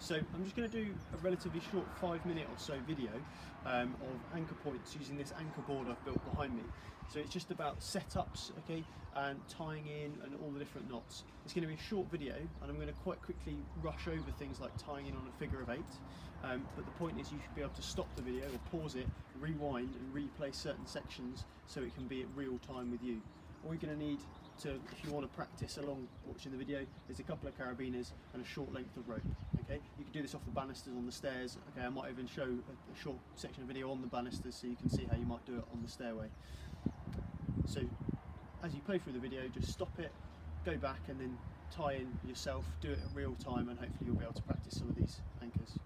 So I'm just going to do a relatively short 5-minute or so video of anchor points using this anchor board I've built behind me. So it's just about setups, okay, and tying in and all the different knots. It's going to be a short video, and I'm going to quite quickly rush over things like tying in on a figure of 8. But the point is you should be able to stop the video or pause it, rewind and replay certain sections so it can be at real time with you. All you're going to need to, if you want to practice along watching the video, is a couple of carabiners and a short length of rope. Okay, you can do this off the banisters on the stairs. Okay, I might even show a short section of video on the banisters so you can see how you might do it on the stairway. So as you play through the video, just stop it, go back and then tie in yourself, do it at real time, and hopefully you'll be able to practice some of these anchors.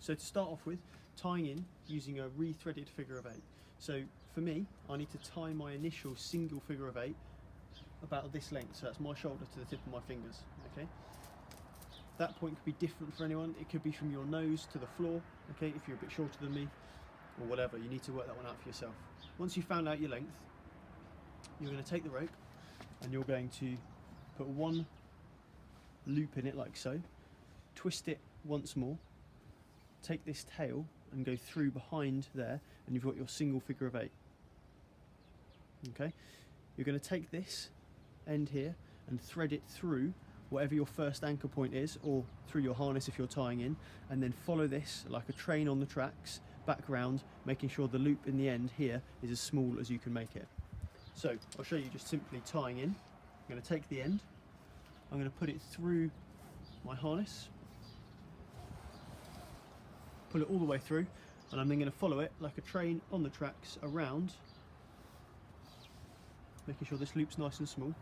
So to start off with, tying in using a re-threaded figure of 8. So for me, I need to tie my initial single figure of 8 about this length, so that's my shoulder to the tip of my fingers. Okay, that point could be different for anyone. It could be from your nose to the floor, okay, if you're a bit shorter than me, or whatever. You need to work that one out for yourself. Once you've found out your length, you're going to take the rope and you're going to put one loop in it like so, twist it once more, take this tail and go through behind there, and you've got your single figure of 8. Okay, you're going to take this end here and thread it through whatever your first anchor point is, or through your harness if you're tying in, and then follow this like a train on the tracks back round, making sure the loop in the end here is as small as you can make it. So I'll show you just simply tying in. I'm going to take the end, I'm going to put it through my harness, pull it all the way through, and I'm then going to follow it like a train on the tracks around, making sure this loop's nice and small.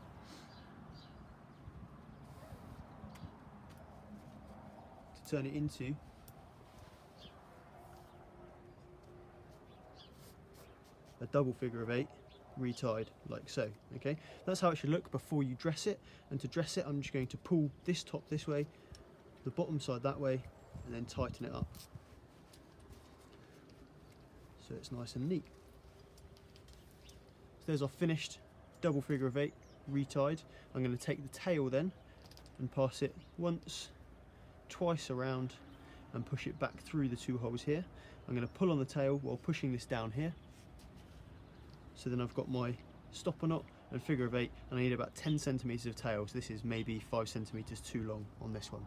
To turn it into a double figure of 8 retied like so. Okay, that's how it should look before you dress it. And to dress it, I'm just going to pull this top this way, the bottom side that way, and then tighten it up so it's nice and neat. So there's our finished double figure of 8 retied. I'm going to take the tail then and pass it once, twice around and push it back through the 2 holes here. I'm going to pull on the tail while pushing this down here. So then I've got my stopper knot and figure of 8, and I need about 10 centimeters of tail. So this is maybe 5 centimeters too long on this one.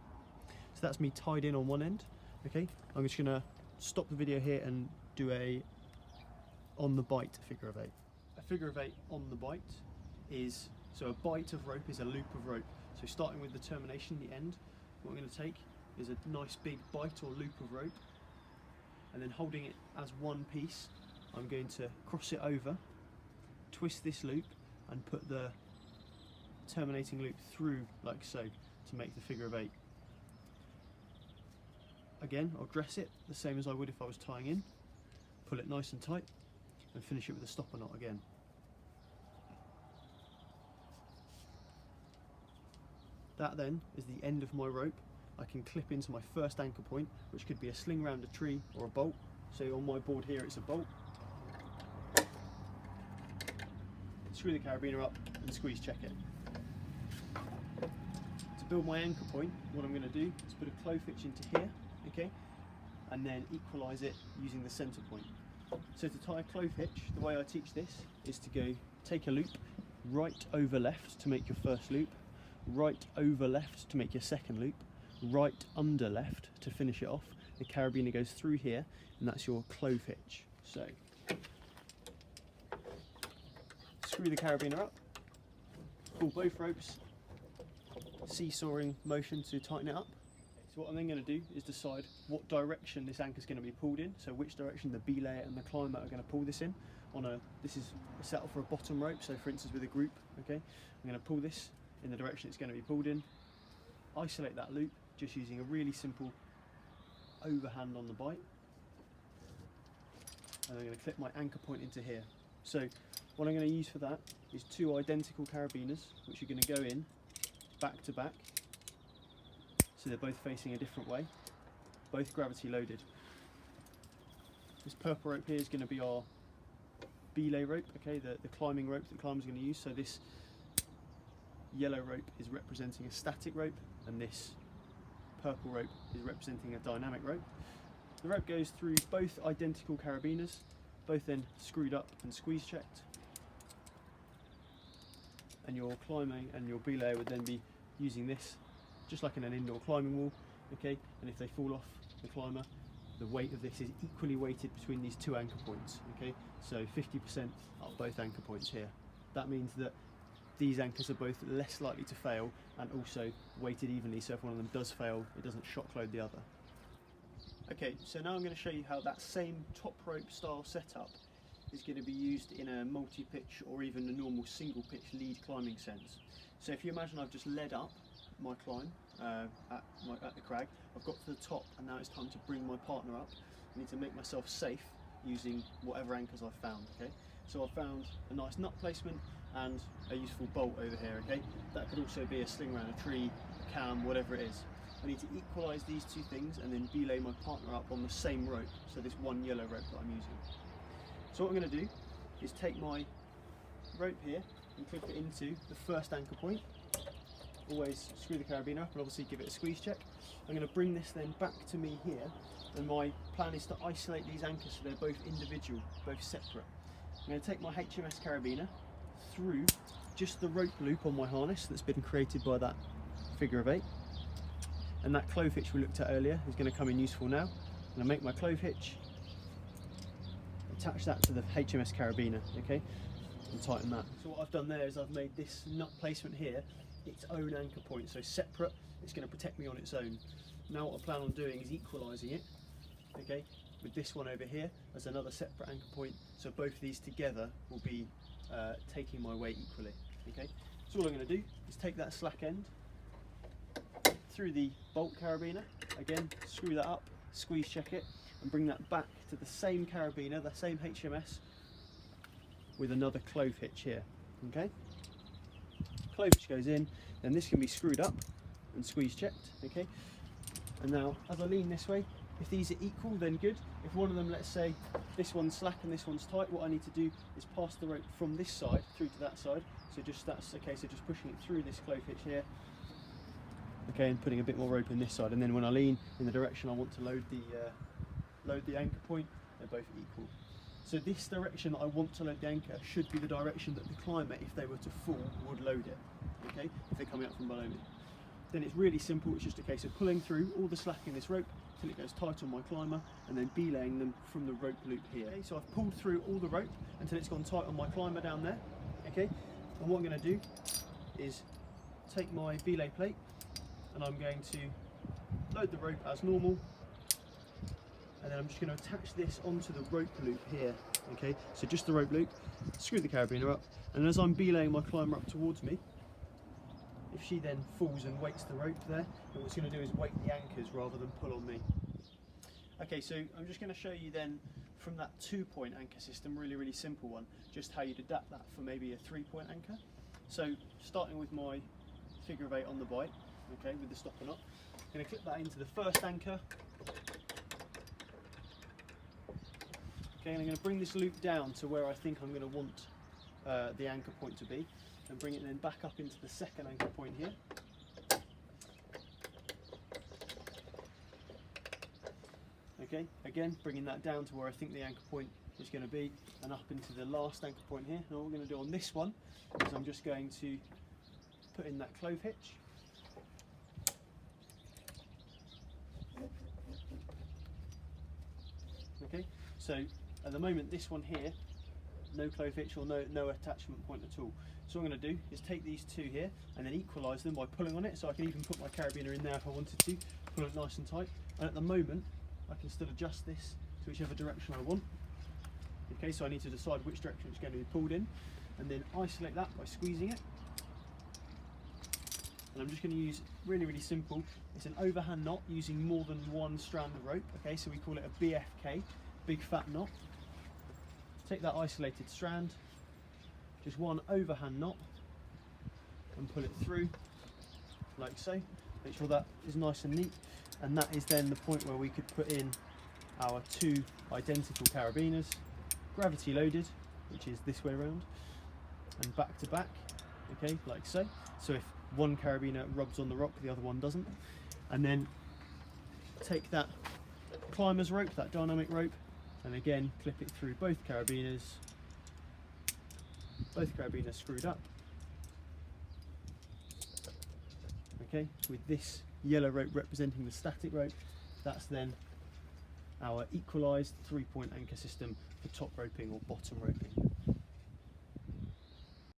So that's me tied in on one end. Okay, I'm just going to stop the video here and do a on the bite figure of 8. A figure of 8 on the bite is, so a bite of rope is a loop of rope. So starting with the termination, the end, what I'm going to take is a nice big bite or loop of rope, and then holding it as one piece, I'm going to cross it over, twist this loop and put the terminating loop through like so to make the figure of 8. Again, I'll dress it the same as I would if I was tying in, pull it nice and tight and finish it with a stopper knot again. That then is the end of my rope. I can clip into my first anchor point, which could be a sling round a tree or a bolt. So on my board here it's a bolt. Screw the carabiner up and squeeze check it. To build my anchor point, what I'm going to do is put a clove hitch into here, okay, and then equalise it using the centre point. So to tie a clove hitch, the way I teach this is to go take a loop right over left to make your first loop, right over left to make your second loop, right under left to finish it off. The carabiner goes through here, and that's your clove hitch. So screw the carabiner up, pull both ropes, seesawing motion to tighten it up. So what I'm then going to do is decide what direction this anchor is going to be pulled in, so which direction the belayer and the climber are going to pull this in. This is a setup for a bottom rope, so for instance with a group, okay, I'm going to pull this in the direction it's going to be pulled in, isolate that loop just using a really simple overhand on the bite, and I'm going to clip my anchor point into here. So what I'm going to use for that is 2 identical carabiners, which are going to go in back to back, so they're both facing a different way, both gravity loaded. This purple rope here is going to be our belay rope, okay, the climbing rope that the climber's going to use. So this yellow rope is representing a static rope, and this purple rope is representing a dynamic rope. The rope goes through both identical carabiners, both then screwed up and squeeze checked. And your climbing and your belayer would then be using this just like in an indoor climbing wall, okay? And if they fall off the climber, the weight of this is equally weighted between these two anchor points, okay? So 50% are both anchor points here. That means that these anchors are both less likely to fail and also weighted evenly, so if one of them does fail, it doesn't shock load the other. Okay, so now I'm going to show you how that same top rope style setup is going to be used in a multi-pitch or even a normal single pitch lead climbing sense. So if you imagine I've just led up my climb at the crag, I've got to the top and now it's time to bring my partner up. I need to make myself safe using whatever anchors I've found, okay? So I've found a nice nut placement and a useful bolt over here, okay? That could also be a sling around a tree, a cam, whatever it is. I need to equalise these two things and then belay my partner up on the same rope, so this one yellow rope that I'm using. So what I'm going to do is take my rope here and clip it into the first anchor point. Always screw the carabiner up and obviously give it a squeeze check. I'm going to bring this then back to me here, and my plan is to isolate these anchors so they're both individual, both separate. I'm going to take my HMS carabiner through just the rope loop on my harness that's been created by that figure of 8. And that clove hitch we looked at earlier is going to come in useful now. I'm going to make my clove hitch, attach that to the HMS carabiner, okay, and tighten that. So what I've done there is I've made this nut placement here its own anchor point, so separate. It's going to protect me on its own. Now what I plan on doing is equalising it, okay, with this one over here as another separate anchor point, so both of these together will be taking my weight equally, okay. So all I'm going to do is take that slack end through the bolt carabiner, again screw that up, squeeze check it, and bring that back to the same carabiner, the same HMS, with another clove hitch here, okay. Clove hitch goes in, then this can be screwed up and squeeze checked, okay. And now as I lean this way, if these are equal then good. If one of them, let's say this one's slack and this one's tight, what I need to do is pass the rope from this side through to that side. So just that's okay, so just pushing it through this clove hitch here, okay, and putting a bit more rope in this side, and then when I lean in the direction I want to load the anchor point, they're both equal. So this direction that I want to load the anchor should be the direction that the climber, if they were to fall, would load it, okay, if they're coming up from below me. Then it's really simple, it's just a case of pulling through all the slack in this rope till it goes tight on my climber, and then belaying them from the rope loop here. Okay, so I've pulled through all the rope until it's gone tight on my climber down there, okay, and what I'm going to do is take my belay plate and I'm going to load the rope as normal, and then I'm just going to attach this onto the rope loop here, okay, so just the rope loop, screw the carabiner up, and as I'm belaying my climber up towards me, if she then falls and weights the rope there, then what it's going to do is weight the anchors rather than pull on me. Okay, so I'm just going to show you then from that 2-point anchor system, really simple one, just how you'd adapt that for maybe a 3-point anchor. So starting with my figure of 8 on the bike, okay, with the stopper knot, I'm going to clip that into the first anchor. Okay, and I'm going to bring this loop down to where I think I'm going to want the anchor point to be, and bring it then back up into the second anchor point here. Okay, again bringing that down to where I think the anchor point is going to be, and up into the last anchor point here. Now what we're going to do on this one is I'm just going to put in that clove hitch. Okay, so at the moment this one here, no clove hitch or no attachment point at all. So what I'm going to do is take these two here and then equalise them by pulling on it, so I can even put my carabiner in there if I wanted to, pull it nice and tight, and at the moment I can still adjust this to whichever direction I want. Okay, so I need to decide which direction it's going to be pulled in, and then isolate that by squeezing it. And I'm just going to use really simple, it's an overhand knot using more than one strand of rope, okay, so we call it a BFK, big fat knot. Take that isolated strand, just one overhand knot, and pull it through like so. Make sure that is nice and neat, and that is then the point where we could put in our 2 identical carabiners, gravity loaded, which is this way around, and back to back, okay, like so. So if one carabiner rubs on the rock, the other one doesn't. And then take that climber's rope, that dynamic rope, and again clip it through both carabiners screwed up. Okay, with this yellow rope representing the static rope, that's then our equalised 3-point anchor system for top roping or bottom roping.